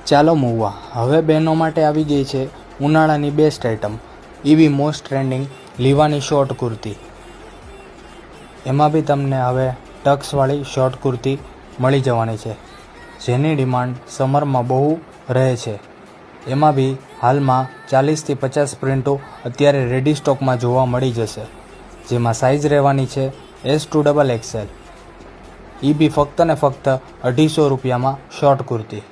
ચાલો મૂવવા હવે બહેનો માટે આવી ગઈ છે ઉનાળાની બેસ્ટ આઇટમ એવી મોસ્ટ ટ્રેન્ડિંગ લીવાની શોર્ટ કુર્તી। એમાં બી તમને હવે ટક્સવાળી શોર્ટ કુર્તી મળી જવાની છે જેની ડિમાન્ડ સમરમાં બહુ રહે છે। એમાં બી હાલમાં 40થી 50 પ્રિન્ટો અત્યારે રેડી સ્ટોકમાં જોવા મળી જશે, જેમાં સાઇઝ રહેવાની છે S to XXL। એ બી ફક્ત ને ફક્ત 250 રૂપિયામાં શોર્ટ કુર્તી।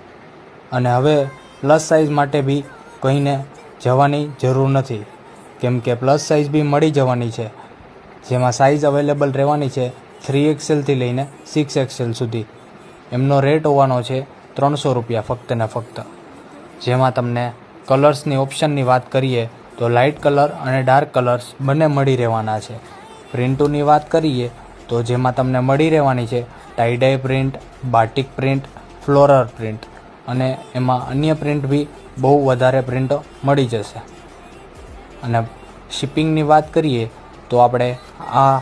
અને હવે પ્લસ સાઇઝ માટે બી કહીને જવાની જરૂર નથી, કેમ કે પ્લસ સાઇઝ બી મળી જવાની છે, જેમાં સાઇઝ અવેલેબલ રહેવાની છે 3XLથી લઈને 6XL સુધી। એમનો રેટ હોવાનો છે 300 રૂપિયા ફક્ત ને ફક્ત। જેમાં તમને કલર્સની ઓપ્શનની વાત કરીએ તો લાઇટ કલર અને ડાર્ક કલર્સ બંને મળી રહેવાના છે। પ્રિન્ટોની વાત કરીએ તો જેમાં તમને મળી રહેવાની છે tie dye print, batik print, floral print અને એમાં અન્ય પ્રિન્ટ બી બહુ વધારે પ્રિન્ટો મળી જશે। અને શિપિંગની વાત કરીએ તો આપણે આ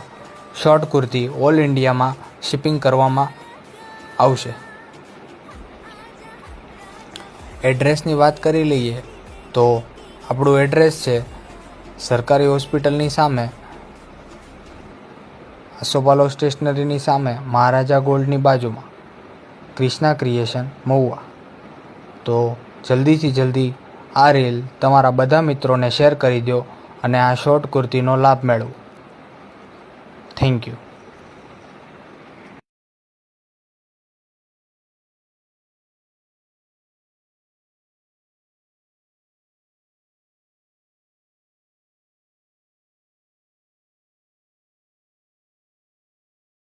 શોર્ટ કુર્તી ઓલ ઇન્ડિયામાં શિપિંગ કરવામાં આવશે। એડ્રેસની વાત કરી લઈએ તો આપણું એડ્રેસ છે સરકારી હોસ્પિટલની સામે, આસોપાલવ સ્ટેશનરીની સામે, મહારાજા ગોલ્ડની બાજુમાં, ક્રિષ્ના ક્રિએશન મહુવા। તો જલ્દીથી જલ્દી આ રીલ તમારા બધા મિત્રોને શેર કરી દો અને આ શોર્ટ કુર્તીનો લાભ મેળવો। Thank you.